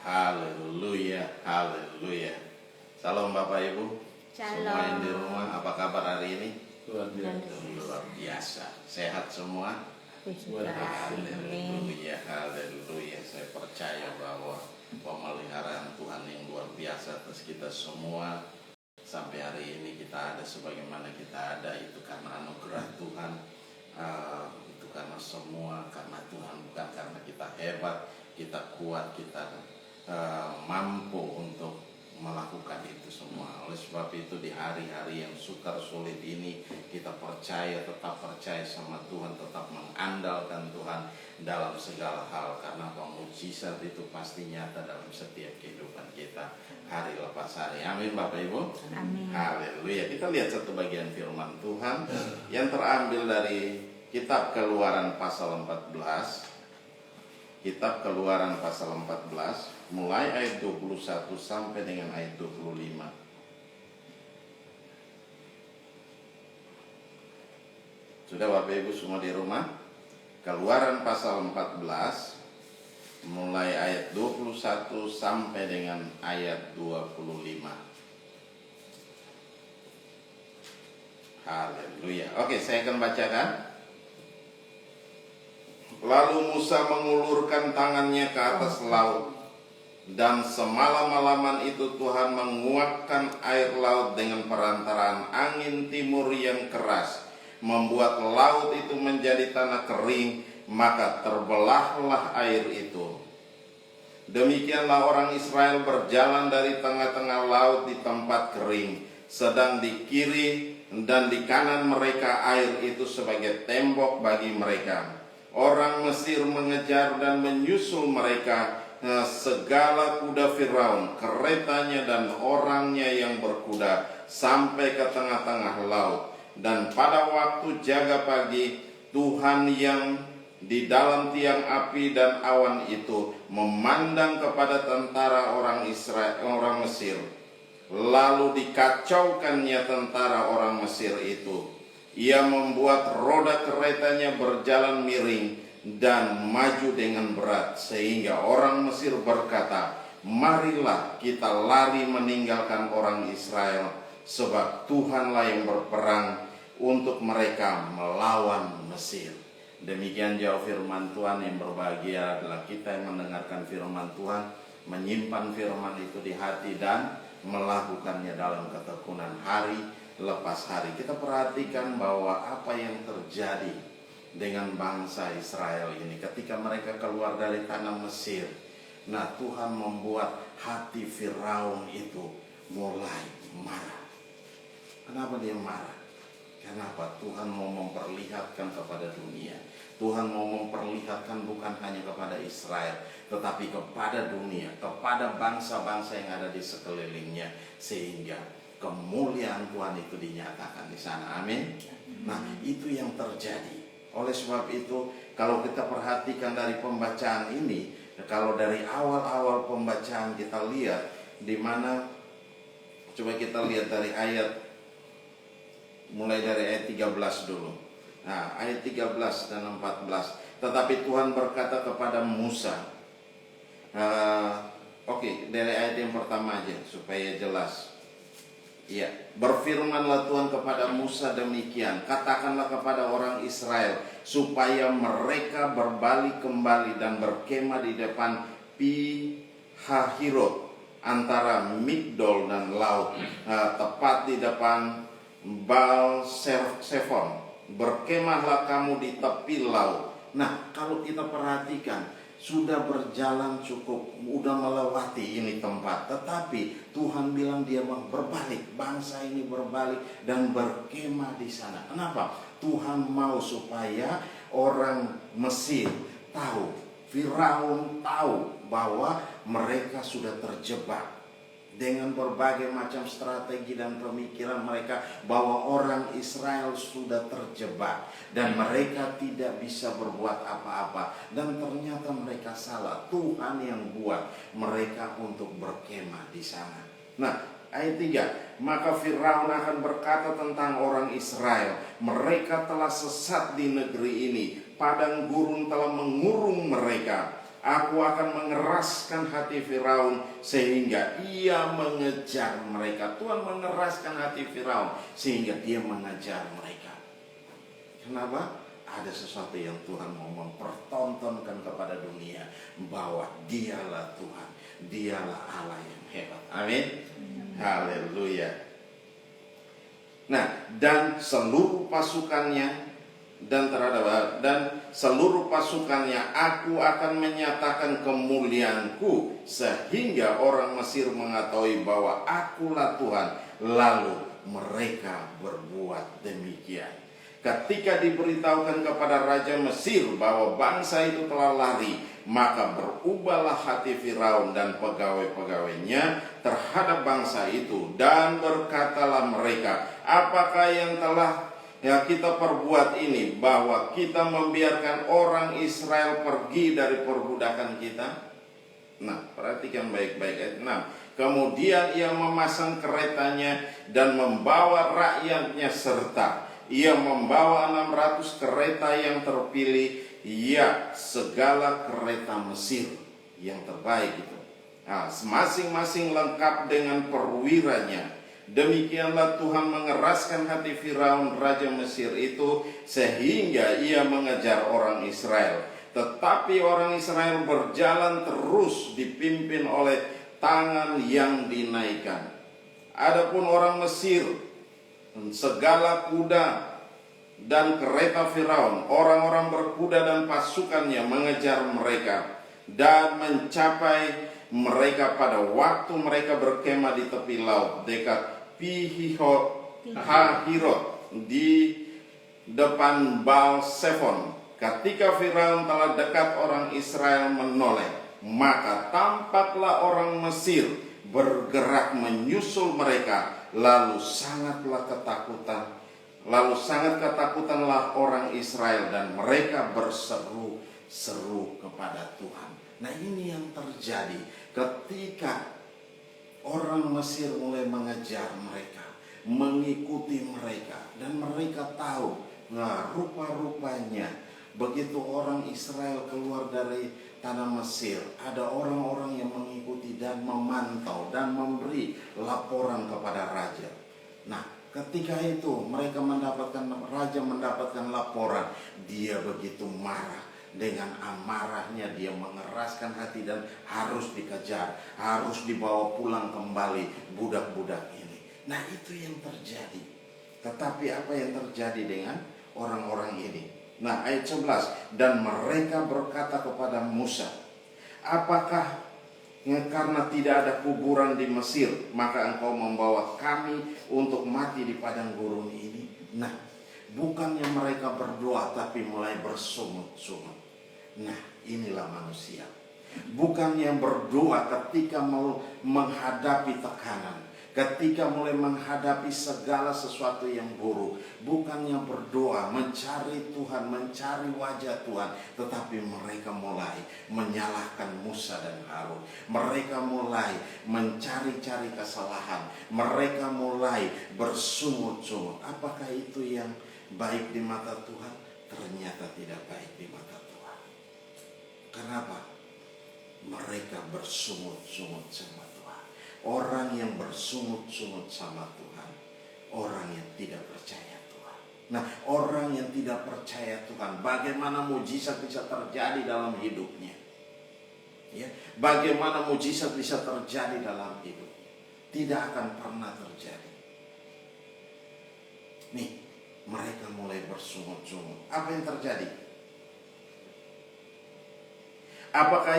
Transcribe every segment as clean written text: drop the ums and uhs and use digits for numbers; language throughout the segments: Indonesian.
Haleluya, haleluya. Salam Bapak Ibu. Shalom. Semua yang di rumah, apa kabar hari ini? Luar biasa. Luar biasa. Sehat semua? Haleluya, haleluya. Saya percaya bahwa pemeliharaan Tuhan yang luar biasa atas kita semua. Sampai hari ini kita ada sebagaimana kita ada, itu karena anugerah Tuhan. Itu karena semua, karena Tuhan, bukan karena kita hebat, kita kuat, kita mampu untuk melakukan itu semua. Oleh sebab itu di hari-hari yang sukar sulit ini, kita percaya, tetap percaya sama Tuhan, tetap mengandalkan Tuhan dalam segala hal, karena mukjizat itu pasti nyata dalam setiap kehidupan kita hari lepas hari. Amin Bapak Ibu. Amin. Haleluya. Kita lihat satu bagian firman Tuhan yang terambil dari kitab Keluaran pasal 14. Kitab Keluaran pasal 14 mulai ayat 21 sampai dengan ayat 25. Sudah Bapak Ibu semua di rumah? Keluaran pasal 14 mulai ayat 21 sampai dengan ayat 25. Haleluya. Oke, saya akan bacakan. Lalu Musa mengulurkan tangannya ke atas laut, dan semalam-malaman itu Tuhan menguapkan air laut dengan perantaraan angin timur yang keras, membuat laut itu menjadi tanah kering, maka terbelahlah air itu. Demikianlah orang Israel berjalan dari tengah-tengah laut di tempat kering, sedang di kiri dan di kanan mereka air itu sebagai tembok bagi mereka. Orang Mesir mengejar dan menyusul mereka, segala kuda Firaun, keretanya dan orangnya yang berkuda, sampai ke tengah-tengah laut. Dan pada waktu jaga pagi, Tuhan yang di dalam tiang api dan awan itu memandang kepada tentara orang Mesir. Lalu dikacaukannya tentara orang Mesir itu. Ia membuat roda keretanya berjalan miring dan maju dengan berat, sehingga orang Mesir berkata, marilah kita lari meninggalkan orang Israel, sebab Tuhanlah yang berperang untuk mereka melawan Mesir. Demikian jauh firman Tuhan. Yang berbahagia adalah kita yang mendengarkan firman Tuhan, menyimpan firman itu di hati dan melakukannya dalam ketekunan hari lepas hari. Kita perhatikan bahwa apa yang terjadi dengan bangsa Israel ini ketika mereka keluar dari tanah Mesir. Nah, Tuhan membuat hati Firaun itu mulai marah. Kenapa dia marah? Kenapa? Tuhan mau memperlihatkan kepada dunia. Tuhan mau memperlihatkan bukan hanya kepada Israel, tetapi kepada dunia, kepada bangsa-bangsa yang ada di sekelilingnya, sehingga kemuliaan Tuhan itu dinyatakan di sana. Amin. Nah, itu yang terjadi. Oleh sebab itu, kalau kita perhatikan dari pembacaan ini, kalau dari awal-awal pembacaan kita lihat di mana, coba kita lihat dari ayat, mulai dari ayat 13 dulu. Nah, ayat 13 dan 14. Tetapi Tuhan berkata kepada Musa, dari ayat yang pertama aja supaya jelas. Ya, berfirmanlah Tuhan kepada Musa demikian, katakanlah kepada orang Israel supaya mereka berbalik kembali dan berkemah di depan Pi-hahirot antara Migdol dan laut, tepat di depan Baal-Zephon. Berkemahlah kamu di tepi laut. Nah, kalau kita perhatikan, sudah berjalan cukup, udah melewati ini tempat, tetapi Tuhan bilang dia mau berbalik, bangsa ini berbalik dan berkemah di sana. Kenapa? Tuhan mau supaya orang Mesir tahu, Firaun tahu bahwa mereka sudah terjebak dengan berbagai macam strategi dan pemikiran mereka, bahwa orang Israel sudah terjebak dan mereka tidak bisa berbuat apa-apa. Dan ternyata mereka salah. Tuhan yang buat mereka untuk berkemah di sana. Nah, ayat 3, maka Firaun akan berkata tentang orang Israel, mereka telah sesat di negeri ini, padang gurun telah mengurung mereka. Aku akan mengeraskan hati Firaun sehingga ia mengejar mereka. Tuhan mengeraskan hati Firaun sehingga dia mengejar mereka. Kenapa? Ada sesuatu yang Tuhan mau mempertontonkan kepada dunia, bahwa dialah Tuhan, dialah Allah yang hebat. Amin. Haleluya. Nah, dan seluruh pasukannya dan seluruh pasukannya aku akan menyatakan kemuliaanku, sehingga orang Mesir mengetahui bahwa akulah Tuhan. Lalu mereka berbuat demikian. Ketika diberitahukan kepada Raja Mesir bahwa bangsa itu telah lari, maka berubahlah hati Firaun dan pegawai-pegawainya terhadap bangsa itu, dan berkatalah mereka, apakah yang telah kita perbuat ini, bahwa kita membiarkan orang Israel pergi dari perbudakan kita? Nah, perhatikan baik-baik ayat 6. Kemudian ia memasang keretanya dan membawa rakyatnya, serta ia membawa 600 kereta yang terpilih, ya, segala kereta Mesir yang terbaik itu. Nah, masing-masing lengkap dengan perwiranya. Demikianlah Tuhan mengeraskan hati Firaun Raja Mesir itu, sehingga ia mengejar orang Israel. Tetapi orang Israel berjalan terus dipimpin oleh tangan yang dinaikkan. Adapun orang Mesir, segala kuda dan kereta Firaun, orang-orang berkuda dan pasukannya mengejar mereka dan mencapai mereka pada waktu mereka berkemah di tepi laut dekat Pihahirot di depan Baal Zephon. Ketika Firaun telah dekat, orang Israel menoleh, maka tampaklah orang Mesir bergerak menyusul mereka. Lalu sangat ketakutanlah orang Israel, dan mereka berseru-seru kepada Tuhan. Nah, ini yang terjadi ketika orang Mesir mulai mengejar mereka, mengikuti mereka, dan mereka tahu, nah, rupa-rupanya begitu orang Israel keluar dari tanah Mesir, ada orang-orang yang mengikuti dan memantau dan memberi laporan kepada raja. Nah, ketika itu raja mendapatkan laporan, dia begitu marah. Dengan amarahnya dia mengeraskan hati dan harus dikejar, harus dibawa pulang kembali budak-budak ini. Nah, itu yang terjadi. Tetapi apa yang terjadi dengan orang-orang ini? Nah, ayat 11, dan mereka berkata kepada Musa, apakah karena tidak ada kuburan di Mesir, maka engkau membawa kami untuk mati di padang gurun ini? Nah, bukannya mereka berdoa, tapi mulai bersungut-sungut. Nah, inilah manusia. Bukannya berdoa ketika mau menghadapi tekanan, ketika mulai menghadapi segala sesuatu yang buruk. Bukannya berdoa, mencari Tuhan, mencari wajah Tuhan. Tetapi mereka mulai menyalahkan Musa dan Harun. Mereka mulai mencari-cari kesalahan. Mereka mulai bersungut-sungut. Apakah itu yang baik di mata Tuhan? Ternyata tidak baik di mata Tuhan. Kenapa? Mereka bersungut-sungut sama Tuhan. Orang yang bersungut-sungut sama Tuhan, orang yang tidak percaya Tuhan. Nah, orang yang tidak percaya Tuhan, bagaimana mujizat bisa terjadi dalam hidupnya? Ya, bagaimana mujizat bisa terjadi dalam hidup? Tidak akan pernah terjadi. Nih, mereka mulai bersungut-sungut. Apa yang terjadi? Apakah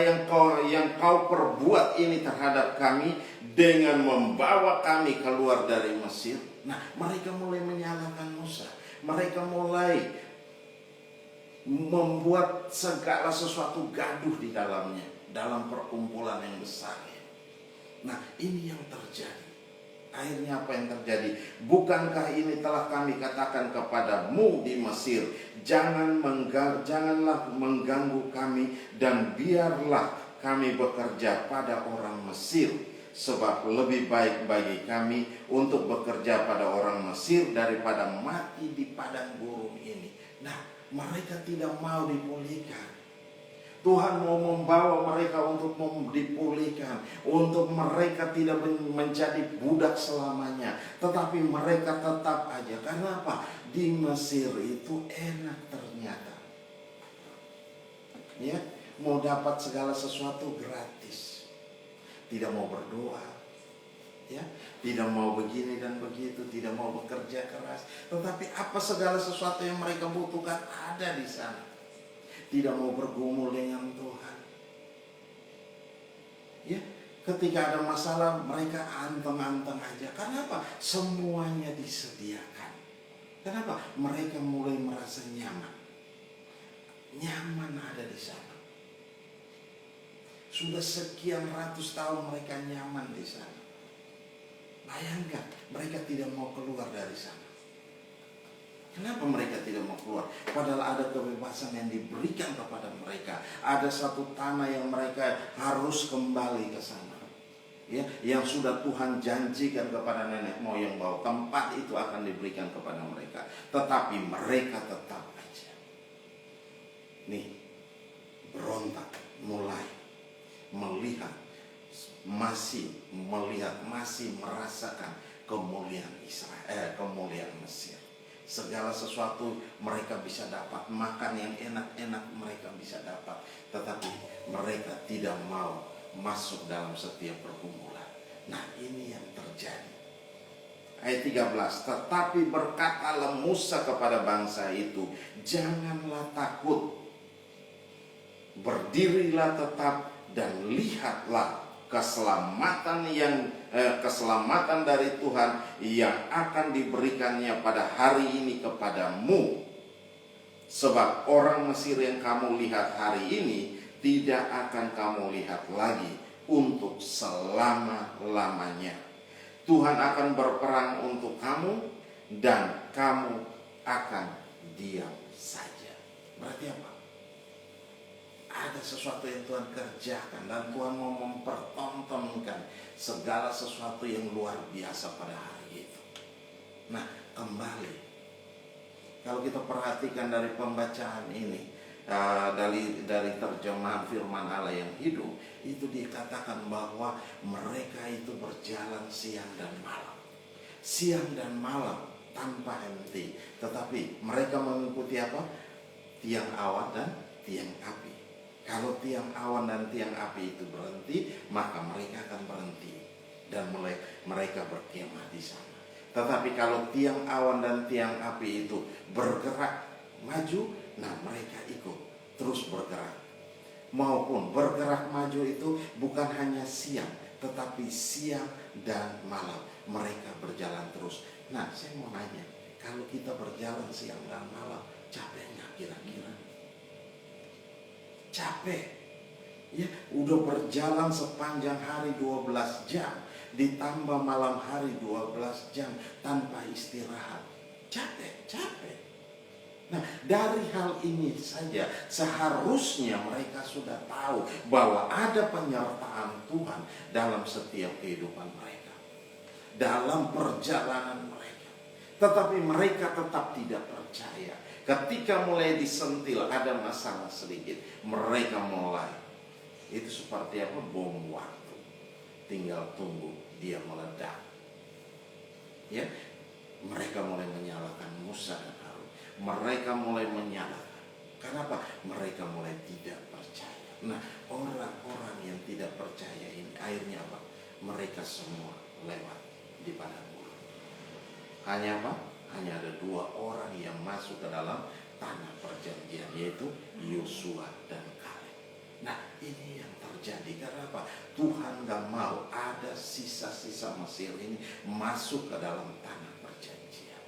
yang kau perbuat ini terhadap kami dengan membawa kami keluar dari Mesir? Nah, mereka mulai menyalahkan Musa. Mereka mulai membuat segala sesuatu gaduh di dalamnya, dalam perkumpulan yang besar. Nah, ini yang terjadi. Akhirnya apa yang terjadi? Bukankah ini telah kami katakan kepadamu di Mesir, janganlah mengganggu kami, dan biarlah kami bekerja pada orang Mesir, sebab lebih baik bagi kami untuk bekerja pada orang Mesir daripada mati di padang gurun ini. Nah, mereka tidak mau dipulihkan. Tuhan mau membawa mereka untuk dipulihkan, untuk mereka tidak menjadi budak selamanya, tetapi mereka tetap aja. Karena apa? Di Mesir itu enak ternyata. Ya, mau dapat segala sesuatu gratis. Tidak mau berdoa, ya, tidak mau begini dan begitu, tidak mau bekerja keras. Tetapi apa segala sesuatu yang mereka butuhkan ada di sana. Tidak mau bergumul dengan Tuhan. Ya, ketika ada masalah mereka anteng-anteng aja. Karena apa? Semuanya disediakan. Kenapa? Mereka mulai merasa nyaman. Nyaman ada di sana. Sudah sekian ratus tahun mereka nyaman di sana. Bayangkan, mereka tidak mau keluar dari sana. Kenapa mereka tidak mau keluar? Padahal ada kebebasan yang diberikan kepada mereka. Ada satu tanah yang mereka harus kembali ke sana. Ya, yang sudah Tuhan janjikan kepada nenek moyang bahwa tempat itu akan diberikan kepada mereka. Tetapi mereka tetap aja. Nih, berontak, mulai melihat, masih merasakan kemuliaan Israel, kemuliaan Mesir. Segala sesuatu mereka bisa dapat, makan yang enak-enak mereka bisa dapat, tetapi mereka tidak mau masuk dalam setiap pergumulan. Nah, ini yang terjadi. Ayat 13, tetapi berkatalah Musa kepada bangsa itu, janganlah takut, berdirilah tetap dan lihatlah keselamatan dari Tuhan yang akan diberikannya pada hari ini kepadamu. Sebab orang Mesir yang kamu lihat hari ini tidak akan kamu lihat lagi untuk selama-lamanya. Tuhan akan berperang untuk kamu dan kamu akan diam saja. Berarti apa? Ada sesuatu yang Tuhan kerjakan dan Tuhan mau mempertontonkan segala sesuatu yang luar biasa pada hari itu. Nah, kembali, kalau kita perhatikan dari pembacaan ini, dari terjemahan firman Allah yang hidup, itu dikatakan bahwa mereka itu berjalan siang dan malam. Siang dan malam tanpa henti. Tetapi mereka mengikuti apa? Tiang awan dan tiang api. Kalau tiang awan dan tiang api itu berhenti, maka mereka akan berhenti dan mulai mereka berkemah di sana. Tetapi kalau tiang awan dan tiang api itu bergerak maju, nah mereka ikut terus bergerak. Maupun bergerak maju itu bukan hanya siang, tetapi siang dan malam mereka berjalan terus. Nah, saya mau nanya, kalau kita berjalan siang dan malam, capek nggak kira-kira? Capek, ya, udah berjalan sepanjang hari 12 jam, ditambah malam hari 12 jam tanpa istirahat. Capek. Nah, dari hal ini saja seharusnya mereka sudah tahu bahwa ada penyertaan Tuhan dalam setiap kehidupan mereka, dalam perjalanan mereka. Tetapi mereka tetap tidak percaya. Ketika mulai disentil ada masalah sedikit, mereka mulai, itu seperti apa? Bom waktu, tinggal tunggu dia meledak. Ya, mereka mulai menyalahkan Musa dan Harun. Mereka mulai menyalahkan. Kenapa? Mereka mulai tidak percaya. Nah, orang-orang yang tidak percaya ini akhirnya apa? Mereka semua lewat di padang gurun. Hanya apa? Hanya ada 2 orang yang masuk ke dalam tanah perjanjian, yaitu Yosua dan Kaleb. Nah, ini yang terjadi karena apa? Tuhan gak mau ada sisa-sisa Mesir ini masuk ke dalam tanah perjanjian,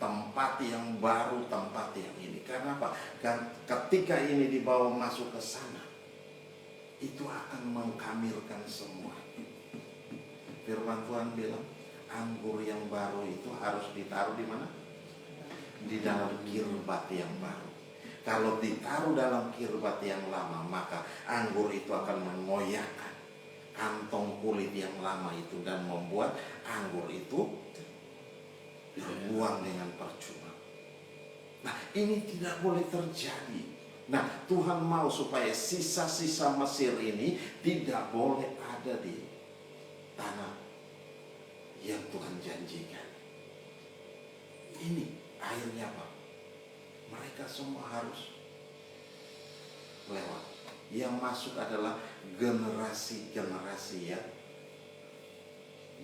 tempat yang baru, tempat yang ini. Karena apa? Kan ketika ini dibawa masuk ke sana, itu akan mengkamirkan semua. Firman Tuhan bilang, anggur yang baru itu harus ditaruh di mana? Di dalam kirbat yang baru. Kalau ditaruh dalam kirbat yang lama, maka anggur itu akan mengoyakkan kantong kulit yang lama itu dan membuat anggur itu dibuang dengan percuma. Nah, ini tidak boleh terjadi. Nah, Tuhan mau supaya sisa-sisa Mesir ini tidak boleh ada di tanah yang Tuhan janjikan. Ini akhirnya apa? Mereka semua harus lewat. Yang masuk adalah generasi-generasi yang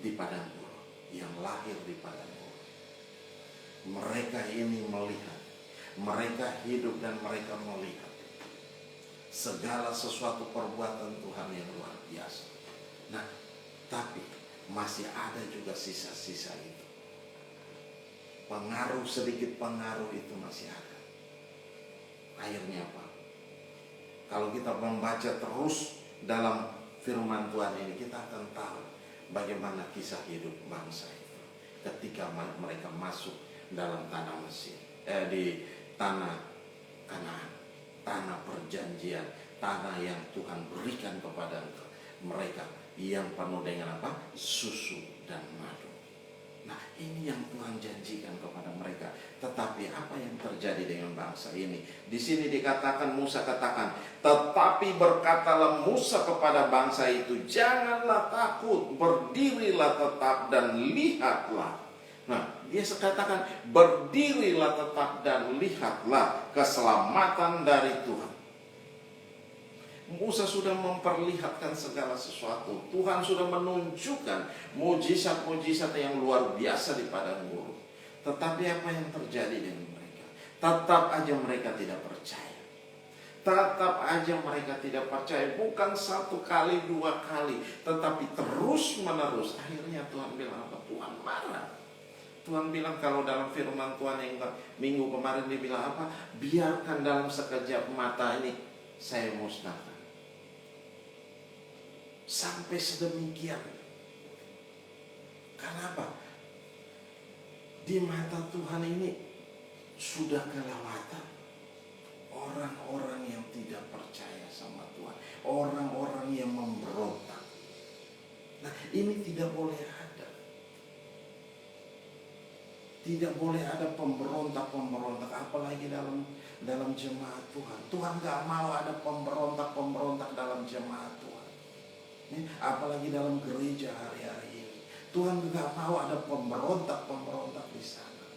di padang gurun, yang lahir di padang gurun. Mereka ini melihat, mereka hidup dan mereka melihat segala sesuatu perbuatan Tuhan yang luar biasa. Nah, tapi masih ada juga sisa-sisa itu. Pengaruh, sedikit pengaruh itu masih ada. Akhirnya apa? Kalau kita membaca terus dalam firman Tuhan ini, kita akan tahu bagaimana kisah hidup bangsa itu ketika mereka masuk dalam tanah Mesir, di tanah Kanaan, tanah perjanjian, tanah yang Tuhan berikan kepada mereka yang penuh dengan apa? Susu dan madu. Nah, ini yang Tuhan janjikan kepada mereka. Tetapi apa yang terjadi dengan bangsa ini? Di sini dikatakan, Musa katakan, tetapi berkatalah Musa kepada bangsa itu, janganlah takut, berdirilah tetap dan lihatlah. Nah, dia katakan, berdirilah tetap dan lihatlah keselamatan dari Tuhan. Musa sudah memperlihatkan segala sesuatu. Tuhan sudah menunjukkan mujizat-mujizat yang luar biasa di padang gurun. Tetapi apa yang terjadi dengan mereka? Tetap aja mereka tidak percaya. Tetap aja mereka tidak percaya. Bukan satu kali, dua kali, tetapi terus menerus. Akhirnya Tuhan bilang apa? Tuhan marah. Tuhan bilang, kalau dalam firman Tuhan yang minggu kemarin dia bilang apa? Biarkan dalam sekejap mata ini saya musnahkan. Sampai sedemikian. Karena apa? Di mata Tuhan ini sudah kelewatan orang-orang yang tidak percaya sama Tuhan, orang-orang yang memberontak. Nah, ini tidak boleh ada. Tidak boleh ada pemberontak-pemberontak, apalagi dalam jemaat Tuhan. Tuhan gak mau ada pemberontak-pemberontak dalam jemaat Tuhan. Apalagi dalam gereja hari-hari ini. Tuhan juga mau ada pemberontak-pemberontak di sana.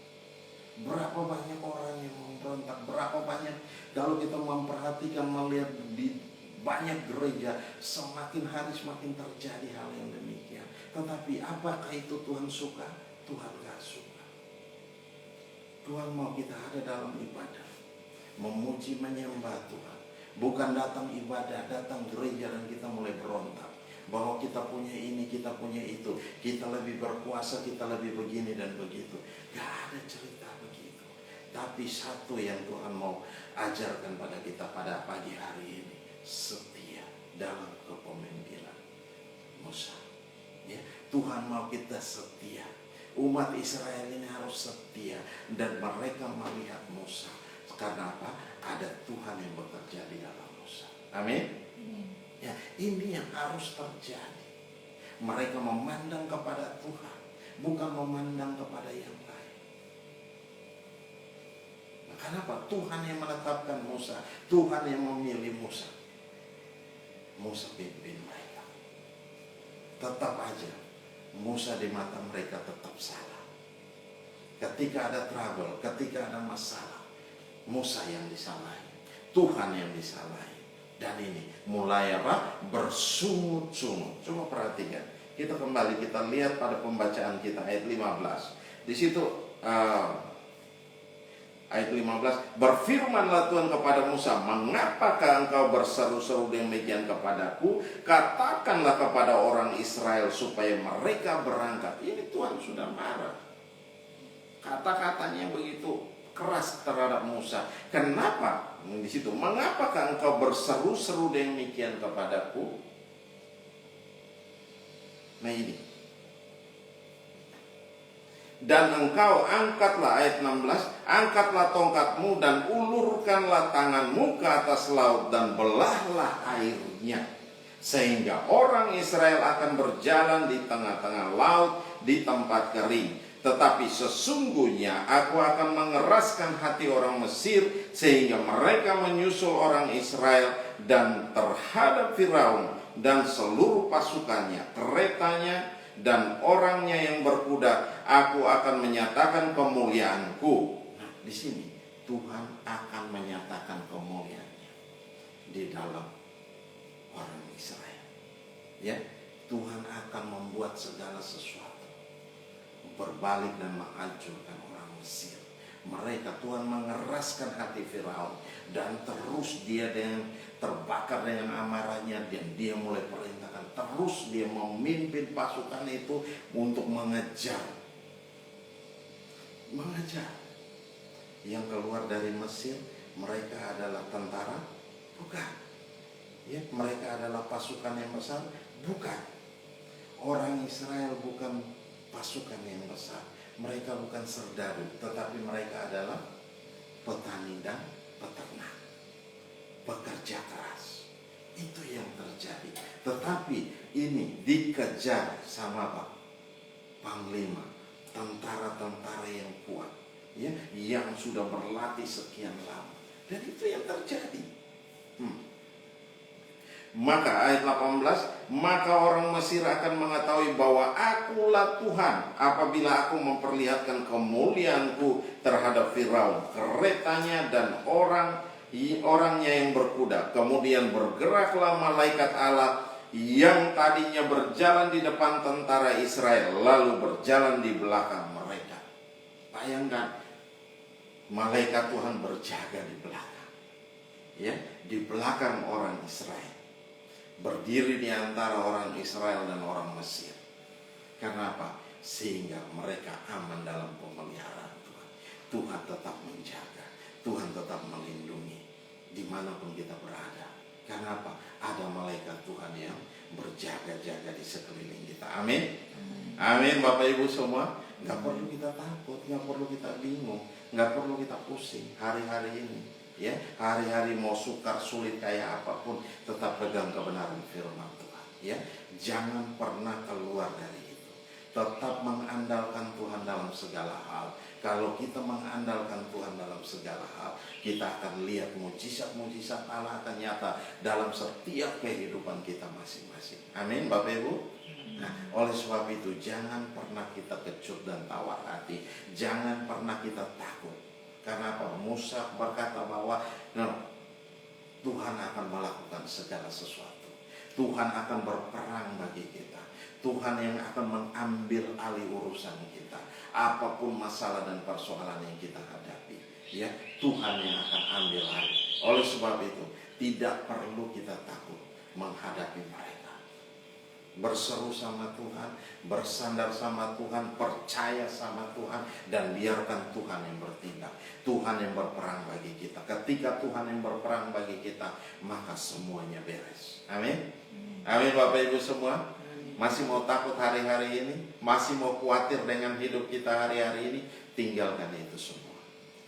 Berapa banyak orang yang memberontak, berapa banyak, kalau kita memperhatikan, melihat di banyak gereja, semakin hari semakin terjadi hal yang demikian. Tetapi apakah itu Tuhan suka? Tuhan gak suka. Tuhan mau kita ada dalam ibadah, memuji, menyembah Tuhan. Bukan datang ibadah, datang gereja dan kita mulai berontak bahwa kita punya ini, kita punya itu, kita lebih berkuasa, kita lebih begini dan begitu. Gak ada cerita begitu. Tapi satu yang Tuhan mau ajarkan pada kita pada pagi hari ini, setia dalam kepemimpinan Musa. Ya, Tuhan mau kita setia. Umat Israel ini harus setia, dan mereka melihat Musa. Karena apa? Ada Tuhan yang bekerja di dalam Musa. Amin. Ya, ini yang harus terjadi. Mereka memandang kepada Tuhan, bukan memandang kepada yang lain. Nah, kenapa? Tuhan yang menetapkan Musa, Tuhan yang memilih Musa. Musa pimpin mereka. Tetap aja Musa di mata mereka tetap salah. Ketika ada trouble, ketika ada masalah, Musa yang disalahi, Tuhan yang disalahi. Dan ini mulai apa? Bersungut-sungut. Coba perhatikan. Kita kembali, kita lihat pada pembacaan kita ayat 15. Di situ ayat 15, berfirmanlah Tuhan kepada Musa, mengapakah engkau berseru-seru demikian kepadaku? Katakanlah kepada orang Israel supaya mereka berangkat. Ini Tuhan sudah marah. Kata-katanya begitu keras terhadap Musa. Kenapa? Di situ, mengapakah engkau berseru-seru demikian kepadaku? Nah ini. Dan engkau angkatlah, ayat 16, angkatlah tongkatmu dan ulurkanlah tanganmu ke atas laut dan belahlah airnya, sehingga orang Israel akan berjalan di tengah-tengah laut di tempat kering. Tetapi sesungguhnya aku akan mengeraskan hati orang Mesir sehingga mereka menyusul orang Israel, dan terhadap Firaun dan seluruh pasukannya, keretanya dan orangnya yang berkuda, aku akan menyatakan kemuliaanku. Nah, di sini Tuhan akan menyatakan kemuliaannya di dalam orang Israel. Ya, Tuhan akan membuat segala sesuatu berbalik dan menghancurkan orang Mesir. Mereka, Tuhan mengeraskan hati Firaun, dan terus dia dengan terbakar dengan amarahnya, dan dia mulai perintahkan, terus dia memimpin pasukan itu untuk mengejar yang keluar dari Mesir. Mereka adalah tentara? Bukan. Ya, mereka adalah pasukan yang besar? Bukan. Orang Israel bukan pasukan yang besar. Mereka bukan serdadu, tetapi mereka adalah petani dan peternak, bekerja keras. Itu yang terjadi. Tetapi ini dikejar sama apa? Panglima, tentara-tentara yang kuat, ya, yang sudah berlatih sekian lama. Dan itu yang terjadi. Maka ayat 18, maka orang Mesir akan mengetahui bahwa akulah Tuhan apabila aku memperlihatkan kemuliaanku terhadap Firaun, keretanya dan orangnya yang berkuda. Kemudian bergeraklah malaikat Allah yang tadinya berjalan di depan tentara Israel, lalu berjalan di belakang mereka. Bayangkan, malaikat Tuhan berjaga di belakang, ya, di belakang orang Israel, berdiri di antara orang Israel dan orang Mesir. Karena apa? Sehingga mereka aman dalam pemeliharaan Tuhan. Tuhan tetap menjaga, Tuhan tetap melindungi dimanapun kita berada. Karena apa? Ada malaikat Tuhan yang berjaga-jaga di sekeliling kita. Amin. Amin, Bapak Ibu semua. Gak perlu kita takut, gak perlu kita bingung, gak perlu kita pusing hari-hari ini. Ya, hari-hari mau sukar sulit kayak apapun, tetap pegang kebenaran firman Tuhan. Ya, jangan pernah keluar dari itu. Tetap mengandalkan Tuhan dalam segala hal. Kalau kita mengandalkan Tuhan dalam segala hal, kita akan lihat mujizat-mujizat Allah akan nyata dalam setiap kehidupan kita masing-masing. Amin, Bapak Ibu. Nah, oleh sebab itu jangan pernah kita kecut dan tawar hati. Jangan pernah kita takut. Karena apa? Musa berkata bahwa Tuhan akan melakukan segala sesuatu. Tuhan akan berperang bagi kita. Tuhan yang akan mengambil alih urusan kita. Apapun masalah dan persoalan yang kita hadapi, ya, Tuhan yang akan ambil alih. Oleh sebab itu tidak perlu kita takut menghadapi mereka. Berseru sama Tuhan, bersandar sama Tuhan, percaya sama Tuhan, dan biarkan Tuhan yang bertindak. Tuhan yang berperang bagi kita. Ketika Tuhan yang berperang bagi kita, maka semuanya beres. Amin. Amin, Bapak Ibu semua. Masih mau takut hari-hari ini? Masih mau khawatir dengan hidup kita hari-hari ini? Tinggalkan itu semua.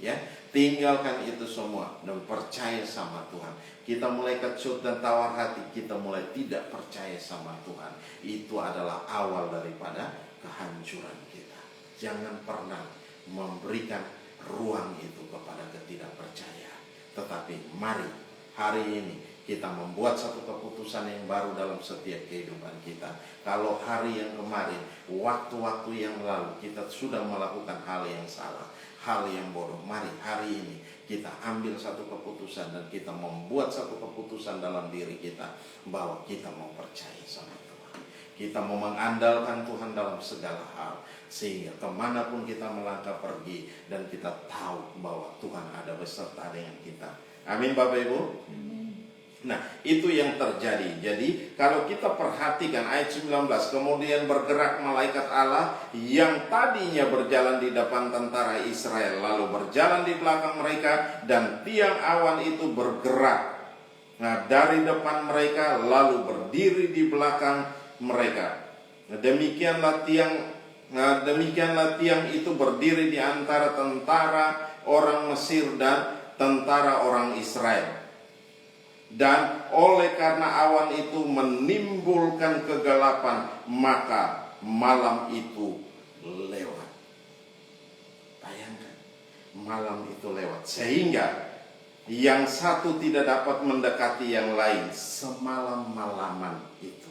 Ya, tinggalkan itu semua dan percaya sama Tuhan. Kita mulai kecut dan tawar hati, kita mulai tidak percaya sama Tuhan. Itu adalah awal daripada kehancuran kita. Jangan pernah memberikan ruang itu kepada ketidakpercayaan. Tetapi mari hari ini kita membuat satu keputusan yang baru dalam setiap kehidupan kita. Kalau hari yang kemarin, waktu-waktu yang lalu kita sudah melakukan hal yang salah, hal yang bodoh, mari hari ini kita ambil satu keputusan dan kita membuat satu keputusan dalam diri kita bahwa kita mau percaya sama Tuhan. Kita mau mengandalkan Tuhan dalam segala hal, sehingga kemanapun kita melangkah pergi dan kita tahu bahwa Tuhan ada beserta dengan kita. Amin, Bapak Ibu. Nah, itu yang terjadi. Jadi kalau kita perhatikan ayat 19, kemudian bergerak malaikat Allah yang tadinya berjalan di depan tentara Israel, lalu berjalan di belakang mereka, dan tiang awan itu bergerak dari depan mereka lalu berdiri di belakang mereka. Demikianlah tiang itu berdiri di antara tentara orang Mesir dan tentara orang Israel. Dan oleh karena awan itu menimbulkan kegelapan, maka malam itu lewat. Bayangkan, malam itu lewat sehingga yang satu tidak dapat mendekati yang lain semalam-malaman itu.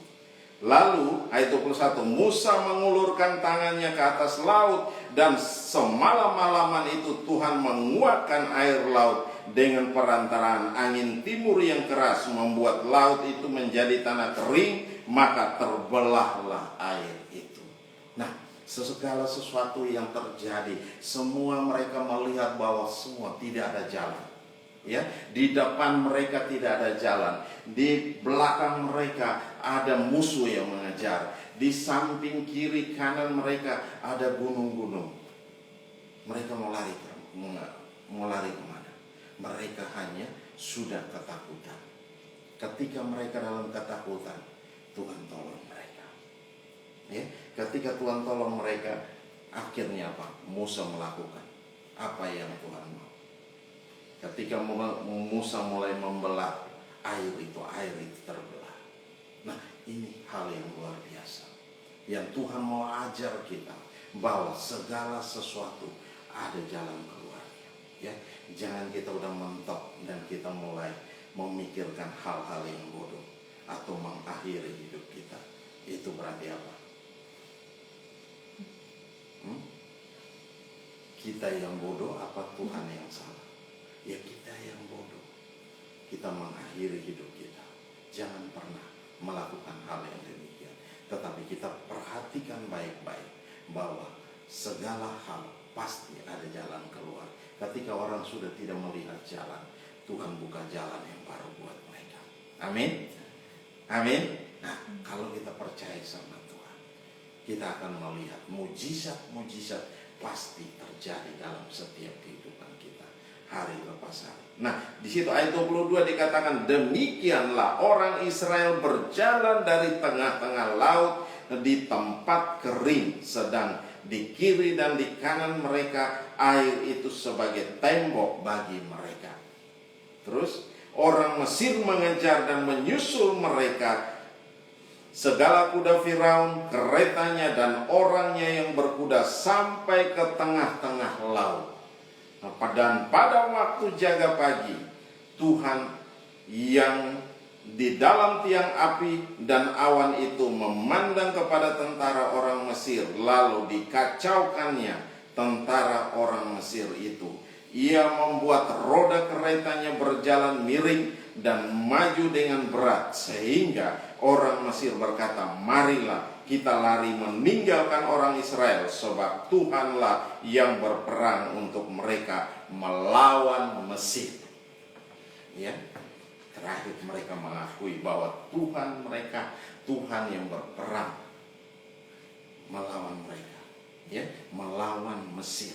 Lalu ayat 21, Musa mengulurkan tangannya ke atas laut, dan semalam-malaman itu Tuhan menguakkan air laut dengan perantaraan angin timur yang keras, membuat laut itu menjadi tanah kering, maka terbelahlah air itu. Nah, segala sesuatu yang terjadi, semua mereka melihat bahwa semua tidak ada jalan. Ya, di depan mereka tidak ada jalan, di belakang mereka ada musuh yang mengejar, di samping kiri kanan mereka ada gunung-gunung. Mereka mau lari kemana? Mereka hanya sudah ketakutan. Ketika mereka dalam ketakutan, Tuhan tolong mereka. Ya, ketika Tuhan tolong mereka, akhirnya apa? Musa melakukan apa yang Tuhan mau. Ketika Musa mulai membelah air itu terbelah. Nah, ini hal yang luar biasa yang Tuhan mau ajar kita, bahwa segala sesuatu ada jalan keluarnya. Ya, jangan kita udah mentok dan kita mulai memikirkan hal-hal yang bodoh atau mengakhiri hidup kita. Itu berarti apa? Kita yang bodoh apa Tuhan yang salah? Ya, kita yang bodoh. Kita mengakhiri hidup kita. Jangan pernah melakukan hal yang demikian. Tetapi kita perhatikan baik-baik bahwa segala hal pasti ada jalan keluar. Ketika orang sudah tidak melihat jalan, Tuhan buka jalan yang baru buat mereka. Amin. Amin. Nah, kalau kita percaya sama Tuhan, kita akan melihat mujizat-mujizat pasti terjadi dalam setiap kehidupan kita, hari lepas hari. Nah, di situ ayat 22 dikatakan, demikianlah orang Israel berjalan dari tengah-tengah laut di tempat kering, sedang di kiri dan di kanan mereka air itu sebagai tembok bagi mereka. Terus orang Mesir mengejar dan menyusul mereka, segala kuda Firaun, keretanya dan orangnya yang berkuda sampai ke tengah-tengah laut. Dan pada waktu jaga pagi, Tuhan yang di dalam tiang api dan awan itu memandang kepada tentara orang Mesir, lalu dikacaukannya tentara orang Mesir itu. Ia membuat roda keretanya berjalan miring dan maju dengan berat, sehingga orang Mesir berkata, marilah kita lari meninggalkan orang Israel, sebab Tuhanlah yang berperang untuk mereka melawan Mesir. Ya, terakhir mereka mengakui bahwa Tuhan mereka, Tuhan yang berperang melawan mereka, ya, melawan Mesir.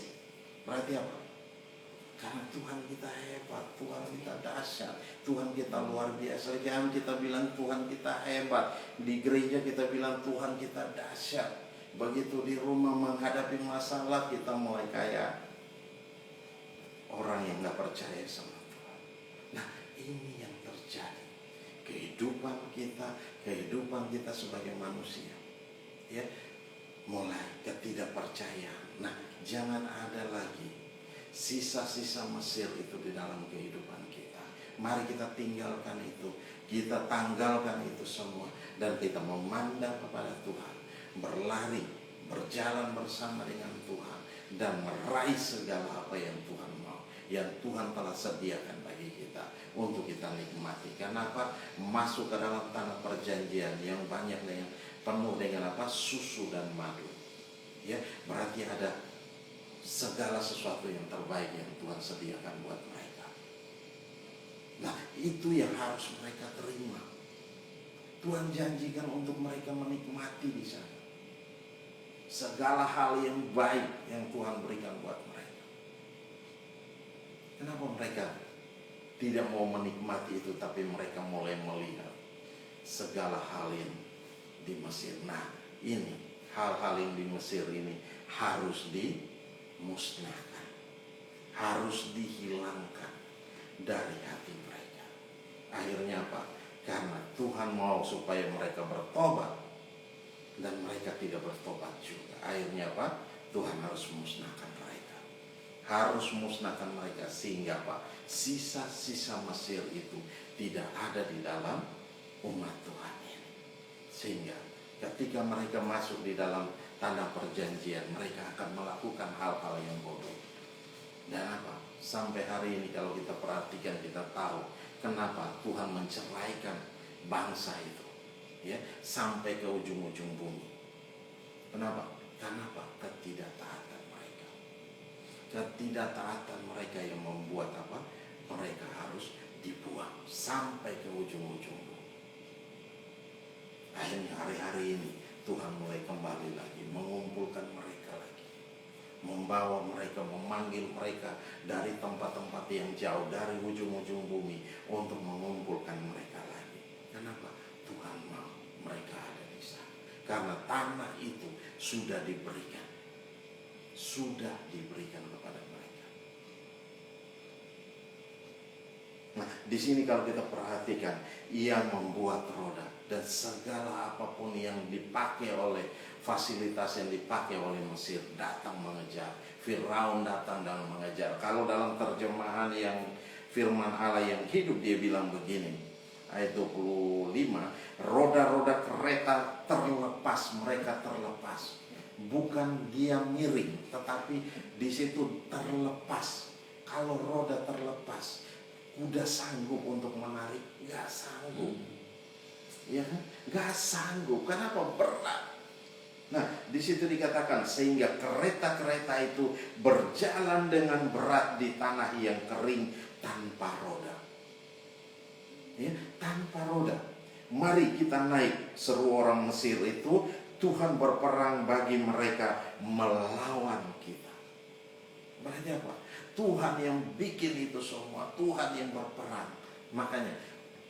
Berarti apa? Karena Tuhan kita hebat, Tuhan kita dahsyat, Tuhan kita luar biasa. Jangan kita bilang Tuhan kita hebat, di gereja kita bilang Tuhan kita dahsyat. Begitu di rumah menghadapi masalah, kita mulai kayak orang yang gak percaya sama Tuhan. Nah, ini yang terjadi. Kehidupan kita sebagai manusia, ya, mulai ketidakpercayaan. Nah, jangan ada lagi sisa-sisa Mesir itu di dalam kehidupan kita. Mari kita tinggalkan itu, kita tanggalkan itu semua, dan kita memandang kepada Tuhan, berlari, berjalan bersama dengan Tuhan, dan meraih segala apa yang Tuhan mau, yang Tuhan telah sediakan bagi kita untuk kita nikmati. Karena apa? Masuk ke dalam tanah perjanjian yang banyak dengan penuh dengan apa? Susu dan madu. Ya, berarti ada segala sesuatu yang terbaik yang Tuhan sediakan buat mereka. Nah, itu yang harus mereka terima. Tuhan janjikan untuk mereka menikmati di sana segala hal yang baik yang Tuhan berikan buat mereka. Kenapa mereka tidak mau menikmati itu, tapi mereka mulai melihat segala hal yang di Mesir? Nah, ini hal-hal yang di Mesir ini harus dimusnahkan, harus dihilangkan dari hati mereka. Akhirnya apa? Karena Tuhan mau supaya mereka bertobat, dan mereka tidak bertobat juga. Akhirnya apa? Tuhan harus memusnahkan mereka. harus musnahkan mereka, sehingga apa? Sisa-sisa Mesir itu tidak ada di dalam umat Tuhan ini. Sehingga ketika mereka masuk di dalam tanah perjanjian, mereka akan melakukan hal-hal yang bodoh. Dan apa? Sampai hari ini kalau kita perhatikan, kita tahu kenapa Tuhan menceraikan bangsa itu, ya, sampai ke ujung-ujung bumi. Kenapa? Karena apa? Ketidaktaatan mereka. Ketidaktaatan mereka yang membuat apa? Mereka harus dibuang sampai ke ujung-ujung bumi. Akhirnya hari-hari ini Tuhan mulai kembali lagi mengumpulkan mereka lagi, membawa mereka, memanggil mereka dari tempat-tempat yang jauh, dari ujung-ujung bumi, untuk mengumpulkan mereka lagi. Kenapa? Tuhan mau mereka ada di sana. Karena tanah itu sudah diberikan kepada mereka. Nah, di sini kalau kita perhatikan, ia membuat roda, dan segala apapun yang dipakai oleh fasilitas yang dipakai oleh Mesir datang mengejar. Firaun datang dan mengejar. Kalau dalam terjemahan yang firman Allah yang hidup, dia bilang begini, ayat 25, roda-roda kereta terlepas, mereka terlepas. Bukan dia miring, tetapi di situ terlepas. Kalau roda terlepas, kuda sanggup untuk menarik? Gak sanggup. Ya, gak sanggup. Kenapa? Berat. Nah, di situ dikatakan sehingga kereta-kereta itu berjalan dengan berat di tanah yang kering tanpa roda. Ya, tanpa roda. Mari kita naik, seru orang Mesir itu. Tuhan berperang bagi mereka melawan kita. Berarti apa? Tuhan yang bikin itu semua, Tuhan yang berperang. Makanya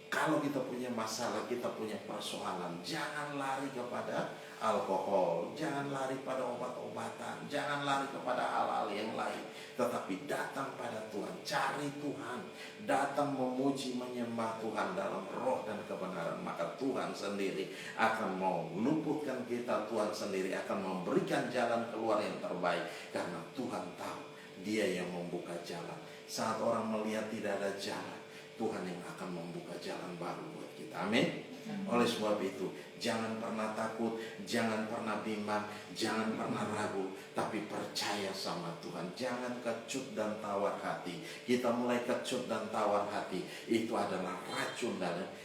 kalau kita punya masalah, kita punya persoalan, jangan lari kepada alkohol, jangan lari pada obat-obatan, jangan lari kepada hal-hal yang lain, tetapi datang pada Tuhan, cari Tuhan, datang memuji menyembah Tuhan dalam roh dan kebenaran. Maka Tuhan sendiri akan mau luputkan kita, Tuhan sendiri akan memberikan jalan keluar yang terbaik, karena Tuhan tahu Dia yang membuka jalan. Saat orang melihat tidak ada jalan, Tuhan yang akan membuka jalan baru buat kita. Amin. Oleh sebab itu, jangan pernah takut, jangan pernah bimbang, jangan pernah ragu, tapi percaya sama Tuhan. Jangan kecut dan tawar hati. Kita mulai kecut dan tawar hati, itu adalah racun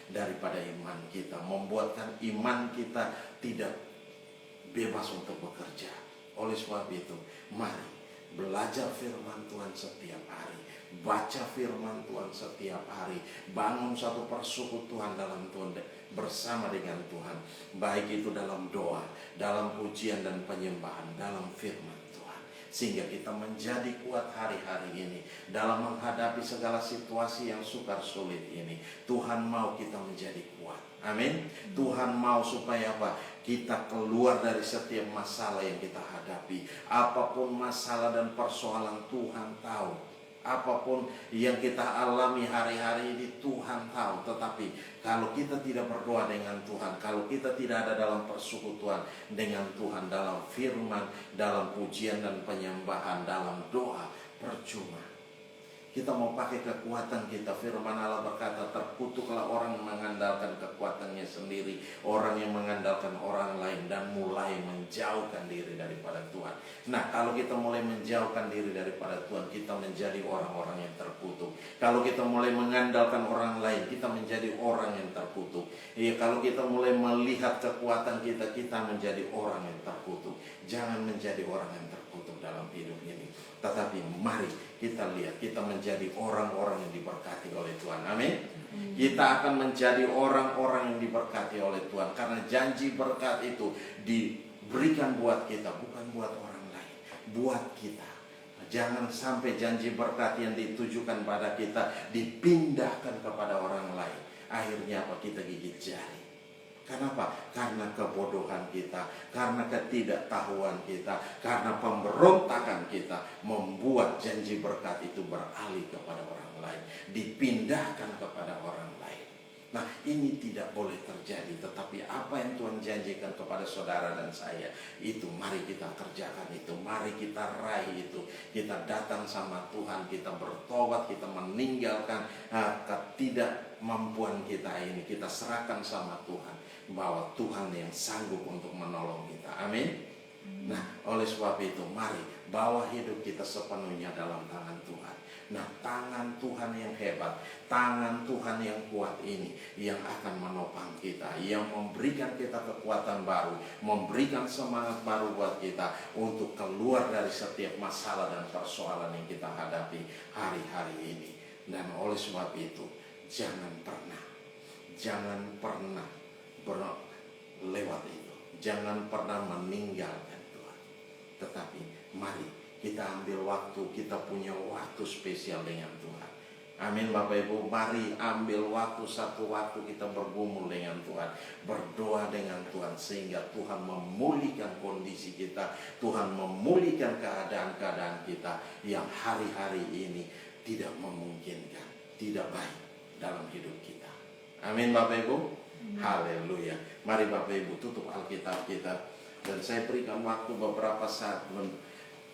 daripada iman kita, membuatkan iman kita tidak bebas untuk bekerja. Oleh sebab itu, mari belajar firman Tuhan setiap hari, baca firman Tuhan setiap hari, bangun satu persekutuan dalam Tuhan, bersama dengan Tuhan, baik itu dalam doa, dalam pujian dan penyembahan, dalam firman Tuhan, sehingga kita menjadi kuat hari-hari ini dalam menghadapi segala situasi yang sukar sulit ini. Tuhan mau kita menjadi kuat. Amin. Tuhan mau supaya apa? Kita keluar dari setiap masalah yang kita hadapi. Apapun masalah dan persoalan, Tuhan tahu. Apapun yang kita alami hari-hari ini, Tuhan tahu. Tetapi kalau kita tidak berdoa dengan Tuhan, kalau kita tidak ada dalam persekutuan dengan Tuhan, dalam firman, dalam pujian dan penyembahan, dalam doa, percuma. Kita mau pakai kekuatan kita. Firman Allah berkata, terkutuklah orang yang mengandalkan kekuatannya sendiri, orang yang mengandalkan orang lain, dan mulai menjauhkan diri daripada Tuhan. Nah, kalau kita mulai menjauhkan diri daripada Tuhan, kita menjadi orang-orang yang terkutuk. Kalau kita mulai mengandalkan orang lain, kita menjadi orang yang terkutuk. Iya, kalau kita mulai melihat kekuatan kita, kita menjadi orang yang terkutuk. Jangan menjadi orang yang terkutuk dalam hidup ini, tetapi mari kita lihat, kita menjadi orang-orang yang diberkati oleh Tuhan. Amin. Kita akan menjadi orang-orang yang diberkati oleh Tuhan, karena janji berkat itu diberikan buat kita, bukan buat orang lain, buat kita. Jangan sampai janji berkat yang ditujukan pada kita dipindahkan kepada orang lain. Akhirnya apa? Kita gigit jari. Kenapa? Karena kebodohan kita, karena ketidaktahuan kita, karena pemberontakan kita, membuat janji berkat itu beralih kepada orang lain, dipindahkan kepada orang lain. Nah, ini tidak boleh terjadi. Tetapi apa yang Tuhan janjikan kepada saudara dan saya, itu mari kita kerjakan itu. Mari kita raih itu. Kita datang sama Tuhan, kita bertobat, kita meninggalkan ketidakmampuan kita ini. Kita serahkan sama Tuhan, bahwa Tuhan yang sanggup untuk menolong kita. Amin. Nah, oleh sebab itu mari bawa hidup kita sepenuhnya dalam tangan Tuhan. Nah, tangan Tuhan yang hebat, tangan Tuhan yang kuat ini yang akan menopang kita, yang memberikan kita kekuatan baru, memberikan semangat baru buat kita untuk keluar dari setiap masalah dan persoalan yang kita hadapi hari-hari ini. Dan oleh sebab itu, jangan pernah berlewat itu, jangan pernah meninggalkan Tuhan. Tetapi mari kita ambil waktu, kita punya waktu spesial dengan Tuhan. Amin Bapak Ibu, mari ambil satu waktu kita bergumul dengan Tuhan, berdoa dengan Tuhan, sehingga Tuhan memulihkan kondisi kita, Tuhan memulihkan keadaan-keadaan kita yang hari-hari ini tidak memungkinkan, tidak baik dalam hidup kita. Amin Bapak Ibu. Haleluya. Mari Bapak Ibu tutup Alkitab kita, dan saya berikan waktu beberapa saat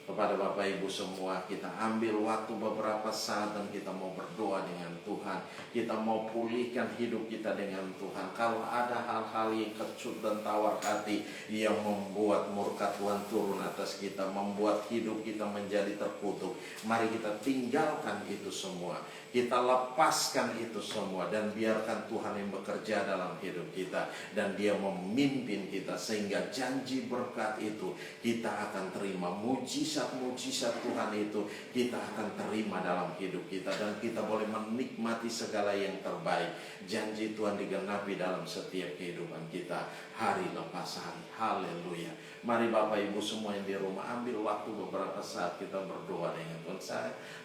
kepada Bapak Ibu semua. Kita ambil waktu beberapa saat dan kita mau berdoa dengan Tuhan. Kita mau pulihkan hidup kita dengan Tuhan. Kalau ada hal-hal yang kecut dan tawar hati yang membuat murka Tuhan turun atas kita, membuat hidup kita menjadi terkutuk, mari kita tinggalkan itu semua. Kita lepaskan itu semua dan biarkan Tuhan yang bekerja dalam hidup kita, dan Dia memimpin kita, sehingga janji berkat itu kita akan terima. Mujizat-mujizat Tuhan itu kita akan terima dalam hidup kita, dan kita boleh menikmati segala yang terbaik. Janji Tuhan digenapi dalam setiap kehidupan kita hari lepas hari. Haleluya. Mari Bapak Ibu semua yang di rumah ambil waktu beberapa saat kita berdoa dengan Tuhan.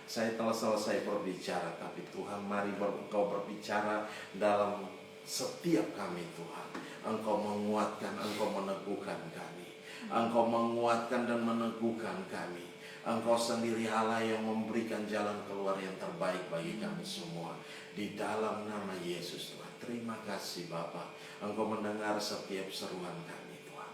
Saya telah selesai berbicara, tapi Tuhan mari Engkau berbicara dalam setiap kami Tuhan. Engkau menguatkan, Engkau meneguhkan kami. Engkau menguatkan dan meneguhkan kami. Engkau sendiri Allah yang memberikan jalan keluar yang terbaik bagi kami semua. Di dalam nama Yesus Tuhan. Terima kasih Bapa. Engkau mendengar setiap seruan kami Tuhan.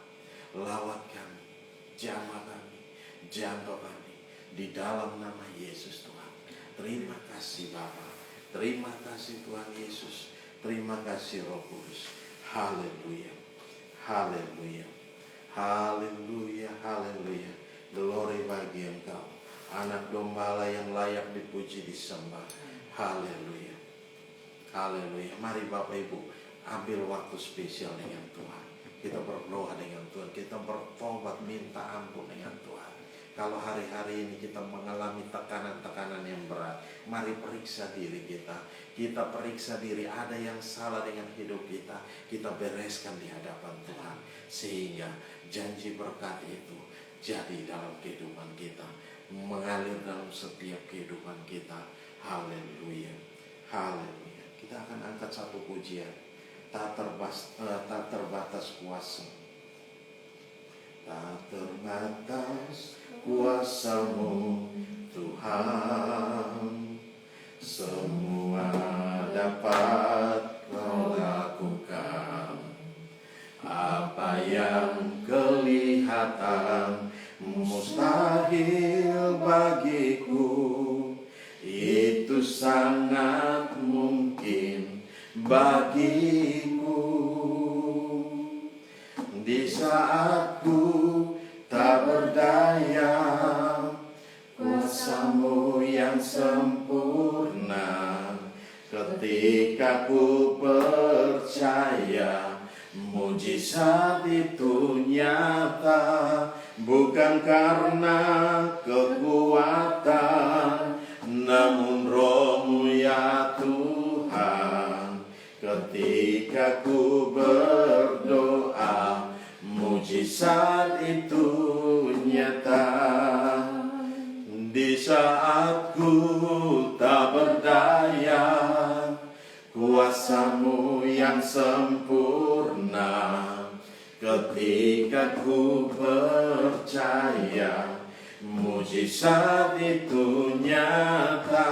Lawat kami, jamah kami, jangkau kami. Di dalam nama Yesus Tuhan. Terima kasih Bapa. Terima kasih Tuhan Yesus. Terima kasih Roh Kudus. Haleluya. Haleluya. Haleluya. Haleluya. Glory bagi Engkau, Anak Domba yang layak dipuji disembah. Haleluya. Haleluya. Mari Bapak Ibu ambil waktu spesial dengan Tuhan. Kita berdoa dengan Tuhan. Kita bertobat minta ampun dengan Tuhan. Kalau hari-hari ini kita mengalami tekanan-tekanan yang berat, mari periksa diri kita. Kita periksa diri, ada yang salah dengan hidup kita, kita bereskan di hadapan Tuhan. Sehingga janji berkat itu jadi dalam kehidupan kita, mengalir dalam setiap kehidupan kita. Haleluya. Haleluya. Kita akan angkat satu pujian. Tak terbatas kuasa. Tak terbatas kuasa-Mu Tuhan, semua dapat Kau lakukan. Apa yang kelihatan mustahil bagiku, itu sangat mungkin bagiku. Di saat ku tak berdaya, kuasa-Mu yang sempurna. Ketika ku percaya, mujizat itu nyata. Bukan karena kekuatan, namun Roh-Mu ya Tuhan. Ketika ku berdoa, mujizat itu nyata. Di saat ku tak berdaya, kuasa-Mu yang sempurna. Ketika ku percaya, mujizat itu nyata.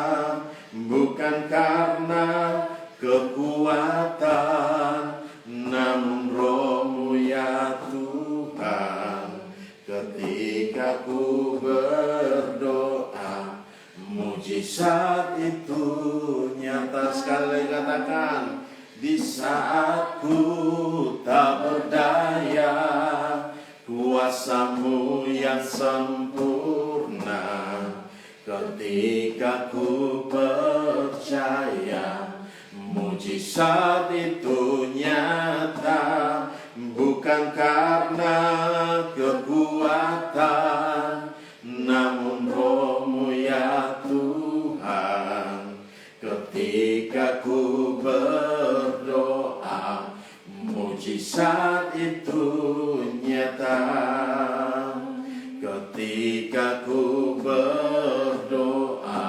Bukan karena kekuatan, namun Roh-Mu ya Tuhan. Ketika ku berdoa, mujizat itu nyata. Sekali katakan, di saat ku tak berdaya, kuasa-Mu yang sempurna. Ketika ku percaya, mujizat itu nyata. Bukan karena kekuatan, namun Roh-Mu ya Tuhan. Ketika ku berdoa, mujizat itu nyata. Ketika ku berdoa,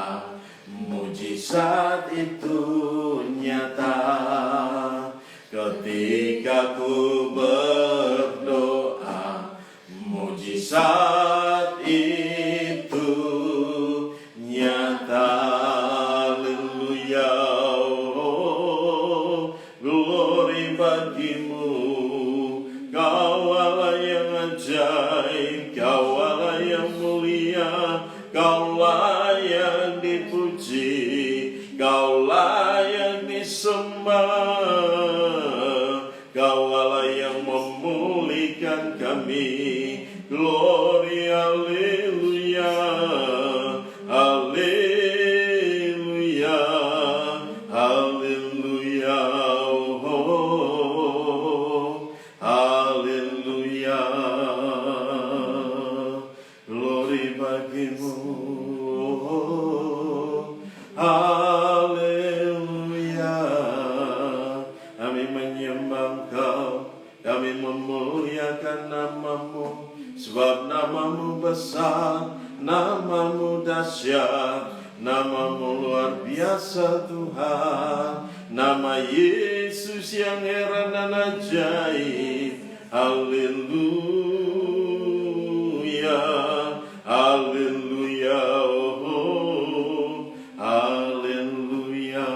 mujizat itu nyata. Ketika ku berdoa, mujizat itu nyata. Haleluya. Oh, glory bagi-Mu. Kau Allah yang ajaib, Kau Allah yang mulia, Kau layak dipuji, Kau layak disembah. Kau Allah yang memulihkan kami. Glory, haleluya, haleluya, haleluya, oh, haleluya. Glory bagi-Mu, oh, haleluya. Kami menyembah Engkau, kami memuliakan nama-Mu, sebab nama-Mu besar, nama-Mu dahsyat, nama-Mu luar biasa Tuhan. Nama Yesus yang heran dan ajaib. Haleluya, haleluya, oh, haleluya.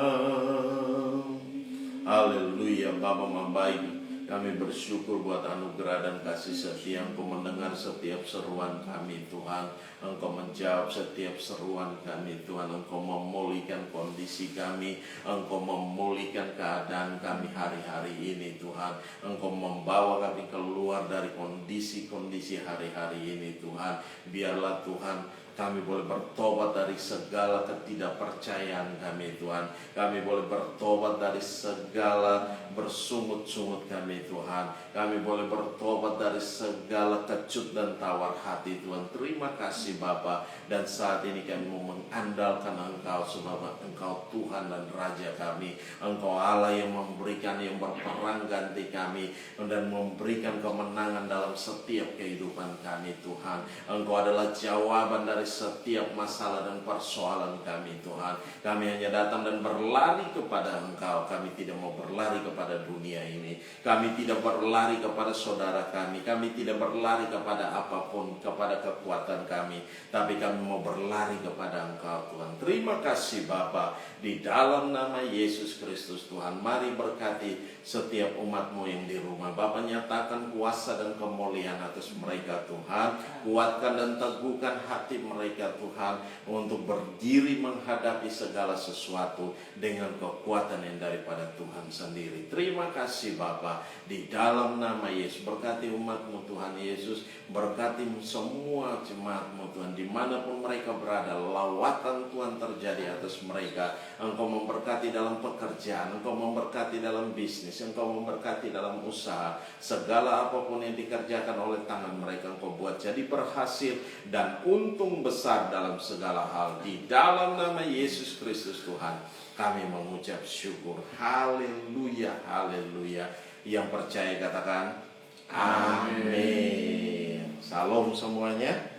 Haleluya. Bapa Mabaik, kami bersyukur buat anugerah dan kasih setia Engkau mendengar setiap seruan kami Tuhan. Engkau menjawab setiap seruan kami Tuhan. Engkau memulihkan kondisi kami, Engkau memulihkan keadaan kami hari-hari ini Tuhan. Engkau membawa kami keluar dari kondisi-kondisi hari-hari ini Tuhan. Biarlah Tuhan kami boleh bertobat dari segala ketidakpercayaan kami Tuhan. Kami boleh bertobat dari segala bersungut-sungut kami Tuhan. Kami boleh bertobat dari segala kecut dan tawar hati Tuhan. Terima kasih Bapa. Dan saat ini kami mau mengandalkan Engkau, sebab Engkau Tuhan dan Raja kami. Engkau Allah yang memberikan, yang berperang ganti kami, dan memberikan kemenangan dalam setiap kehidupan kami Tuhan. Engkau adalah jawaban dari setiap masalah dan persoalan kami Tuhan. Kami hanya datang dan berlari kepada Engkau. Kami tidak mau berlari kepada dunia ini. Kami tidak berlari kepada saudara kami. Kami tidak berlari kepada apapun, kepada kekuatan kami. Tapi kami mau berlari kepada Engkau Tuhan. Terima kasih Bapa. Di dalam nama Yesus Kristus Tuhan, mari berkati setiap umat-Mu yang di rumah. Bapa, nyatakan kuasa dan kemuliaan atas mereka Tuhan. Kuatkan dan teguhkan hati mereka Tuhan, untuk berdiri menghadapi segala sesuatu dengan kekuatan yang daripada Tuhan sendiri. Terima kasih Bapa. Di dalam nama Yesus, berkati umat-Mu Tuhan Yesus. Berkati semua jemaat-Mu Tuhan, dimanapun mereka berada. Lawatan Tuhan terjadi atas mereka. Engkau memberkati dalam pekerjaan, Engkau memberkati dalam bisnis, Engkau memberkati dalam usaha. Segala apapun yang dikerjakan oleh tangan mereka, Engkau buat jadi berhasil dan untung besar dalam segala hal. Di dalam nama Yesus Kristus Tuhan, kami mengucap syukur. Haleluya, haleluya. Yang percaya katakan amin. Salam semuanya.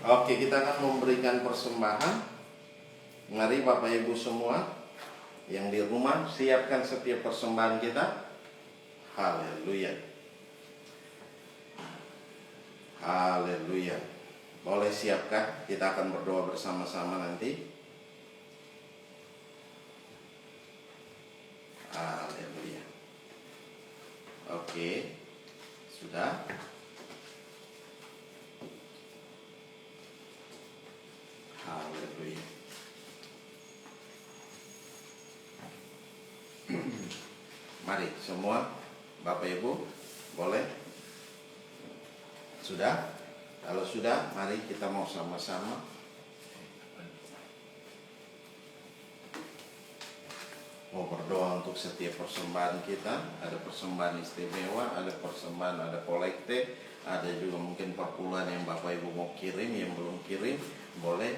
Oke, kita akan memberikan persembahan. Mari Bapak Ibu semua yang di rumah, siapkan setiap persembahan kita. Haleluya, haleluya. Boleh siapkan, kita akan berdoa bersama-sama nanti. Sudah? Haleluya. Mari semua, Bapak Ibu, boleh? Sudah? Kalau sudah, mari kita mau sama-sama mau berdoa untuk setiap persembahan kita. Ada persembahan istimewa, ada persembahan, ada kolekte, ada juga mungkin perpuluhan yang Bapak Ibu mau kirim, yang belum kirim, boleh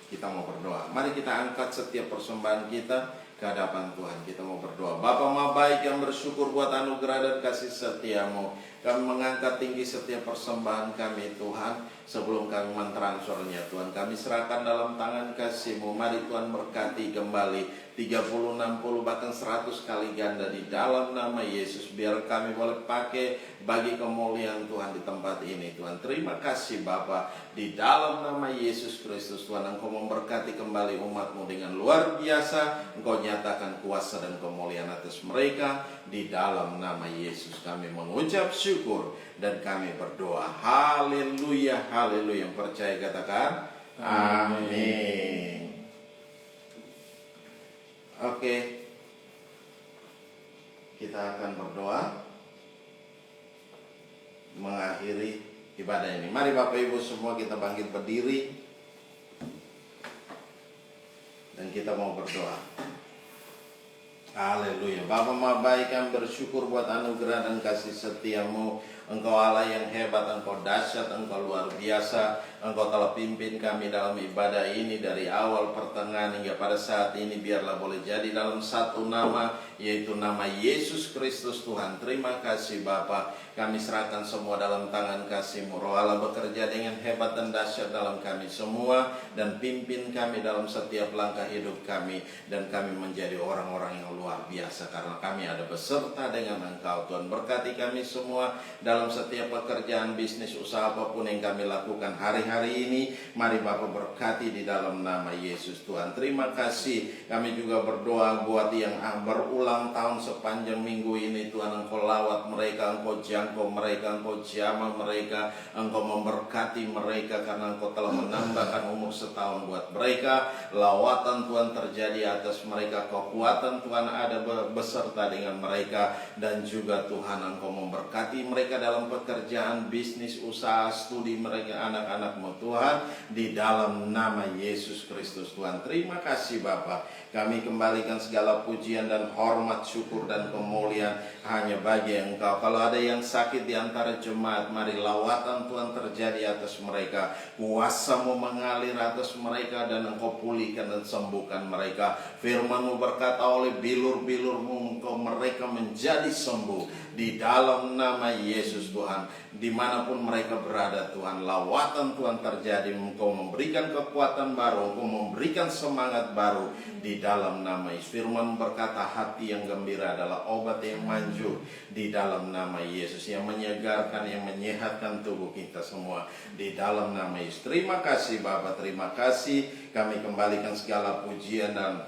kita mau berdoa. Mari kita angkat setiap persembahan kita ke hadapan Tuhan. Kita mau berdoa. Bapa Maha Baik yang bersyukur buat anugerah dan kasih setia-Mu, kami mengangkat tinggi setiap persembahan kami Tuhan. Sebelum kami mentransfernya Tuhan, kami serahkan dalam tangan kasih-Mu. Mari Tuhan berkati kembali 30, 60, bahkan 100 kali ganda di dalam nama Yesus. Biar kami boleh pakai bagi kemuliaan Tuhan di tempat ini Tuhan. Terima kasih Bapa, di dalam nama Yesus Kristus Tuhan, Engkau memberkati kembali umat-Mu dengan luar biasa. Engkau nyatakan kuasa dan kemuliaan atas mereka. Di dalam nama Yesus kami mengucap syukur dan kami berdoa. Haleluya, haleluya. Yang percaya katakan amin. Oke, kita akan berdoa mengakhiri ibadah ini. Mari Bapak Ibu semua kita bangkit berdiri dan kita mau berdoa. Haleluya. Bapa Maha Baik, kami bersyukur buat anugerah dan kasih setia-Mu. Engkau Allah yang hebat, Engkau dahsyat, Engkau luar biasa. Engkau telah pimpin kami dalam ibadah ini dari awal, pertengahan, hingga pada saat ini. Biarlah boleh jadi dalam satu nama, yaitu nama Yesus Kristus Tuhan. Terima kasih Bapa. Kami serahkan semua dalam tangan kasih-Mu. Roh Allah bekerja dengan hebat dan dahsyat dalam kami semua, dan pimpin kami dalam setiap langkah hidup kami. Dan kami menjadi orang-orang yang luar biasa, karena kami ada beserta dengan Engkau Tuhan. Berkati kami semua dalam setiap pekerjaan, bisnis, usaha apapun yang kami lakukan hari-hari ini. Mari Bapa berkati di dalam nama Yesus Tuhan. Terima kasih. Kami juga berdoa buat yang berulang tahun sepanjang minggu ini Tuhan. Engkau lawat mereka, Engkau jangkau mereka, Engkau jamah mereka, Engkau memberkati mereka, karena Engkau telah menambahkan umur setahun buat mereka. Lawatan Tuhan terjadi atas mereka, kekuatan Tuhan ada beserta dengan mereka. Dan juga Tuhan, Engkau memberkati mereka dalam pekerjaan, bisnis, usaha, studi mereka, anak-anak-Mu Tuhan, di dalam nama Yesus Kristus Tuhan. Terima kasih Bapa. Kami kembalikan segala pujian dan hormat, syukur dan kemuliaan hanya bagi Engkau. Kalau ada yang sakit di antara jemaat, mari lawatan Tuhan terjadi atas mereka. Kuasa-Mu mengalir atas mereka, dan Engkau pulihkan dan sembuhkan mereka. Firman-Mu berkata, oleh bilur-bilur-Mu Engkau mereka menjadi sembuh. Di dalam nama Yesus Tuhan, dimanapun mereka berada Tuhan, lawatan Tuhan terjadi. Engkau memberikan kekuatan baru, Engkau memberikan semangat baru. Di dalam nama Yesus. Firman berkata, hati yang gembira adalah obat yang manjur. Di dalam nama Yesus, yang menyegarkan, yang menyehatkan tubuh kita semua. Di dalam nama Yesus. Terima kasih Bapa, terima kasih. Kami kembalikan segala pujian dan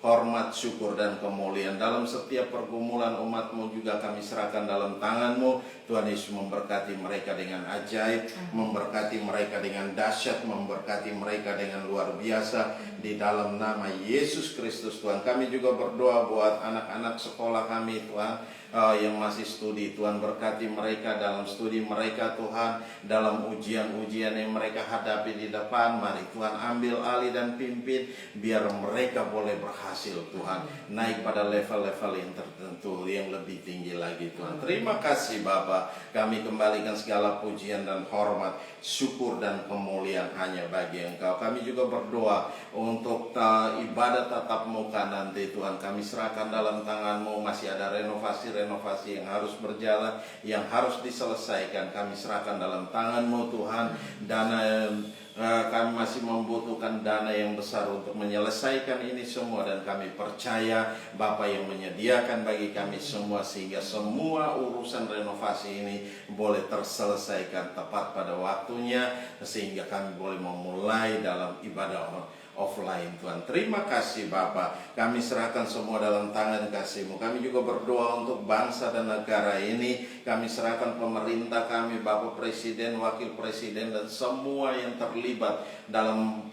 hormat, syukur dan kemuliaan dalam setiap pergumulan umat-Mu juga kami serahkan dalam tangan-Mu. Tuhan Yesus memberkati mereka dengan ajaib, memberkati mereka dengan dahsyat, memberkati mereka dengan luar biasa. Di dalam nama Yesus Kristus Tuhan. Kami juga berdoa buat anak-anak sekolah kami Tuhan, yang masih studi. Tuhan berkati mereka dalam studi mereka Tuhan, dalam ujian-ujian yang mereka hadapi di depan. Mari Tuhan ambil alih dan pimpin, biar mereka boleh berhasil Tuhan, naik pada level-level yang tertentu, yang lebih tinggi lagi Tuhan. Terima kasih Bapa. Kami kembalikan segala pujian dan hormat, syukur dan kemuliaan hanya bagi Engkau. Kami juga berdoa untuk ibadah tatap muka nanti Tuhan. Kami serahkan dalam tangan-Mu. Masih ada renovasi yang harus berjalan, yang harus diselesaikan. Kami serahkan dalam tangan-Mu Tuhan. Kami masih membutuhkan dana yang besar untuk menyelesaikan ini semua, dan kami percaya Bapa yang menyediakan bagi kami semua, sehingga semua urusan renovasi ini boleh terselesaikan tepat pada waktunya, sehingga kami boleh memulai dalam ibadah offline Tuhan. Terima kasih Bapa, kami serahkan semua dalam tangan kasih-Mu. Kami juga berdoa untuk bangsa dan negara ini. Kami serahkan pemerintah kami, Bapak Presiden, Wakil Presiden, dan semua yang terlibat dalam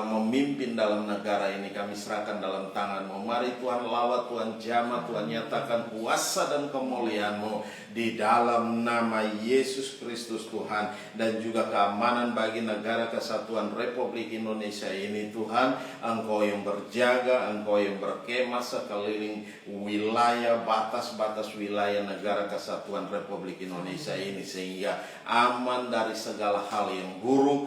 memimpin dalam negara ini. Kami serahkan dalam tangan-Mu. Mari Tuhan lawat, Tuhan jamah, Tuhan nyatakan kuasa dan kemuliaan-Mu di dalam nama Yesus Kristus Tuhan. Dan juga keamanan bagi negara kesatuan Republik Indonesia ini Tuhan. Engkau yang berjaga, Engkau yang berkemah sekeliling wilayah, batas-batas wilayah negara kesatuan Republik Indonesia ini, sehingga aman dari segala hal yang buruk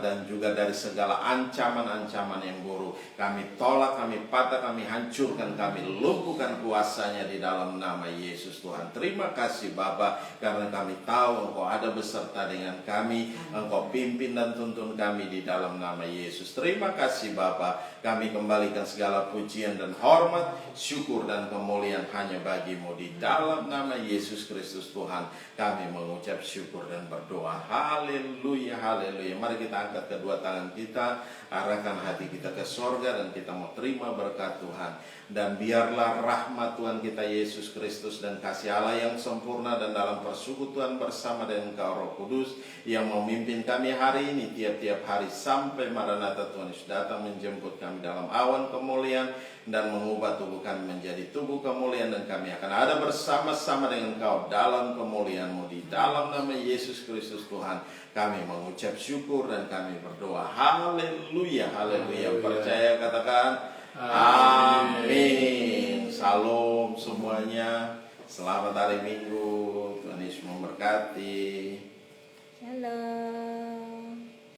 dan juga dari segala ancaman-ancaman yang buruk. Kami tolak, kami patah, kami hancurkan, kami lumpuhkan kuasanya di dalam nama Yesus Tuhan. Terima kasih Bapa, karena kami tahu Engkau ada beserta dengan kami. Engkau pimpin dan tuntun kami di dalam nama Yesus. Terima kasih Bapa, kami kembalikan segala pujian dan hormat, syukur dan kemuliaan hanya bagi-Mu di dalam nama Yesus Kristus Tuhan. Kami mengucap syukur dan berdoa. Haleluya, haleluya. Mari kita angkat kedua tangan kita, arahkan hati kita ke sorga, dan kita mau terima berkat Tuhan. Dan biarlah rahmat Tuhan kita Yesus Kristus dan kasih Allah yang sempurna dan dalam persekutuan bersama dengan Engkau Roh Kudus yang memimpin kami hari ini, tiap-tiap hari sampai Maranatha Tuhan Yesus datang menjemput kami dalam awan kemuliaan dan mengubah tubuh kami menjadi tubuh kemuliaan, dan kami akan ada bersama-sama dengan Engkau dalam kemuliaan-Mu. Di dalam nama Yesus Kristus Tuhan kami mengucap syukur dan kami berdoa. Haleluya, haleluya. Percaya katakan amin. Salam semuanya. Selamat hari Minggu. Tuhan Yesus memberkati. Shalom.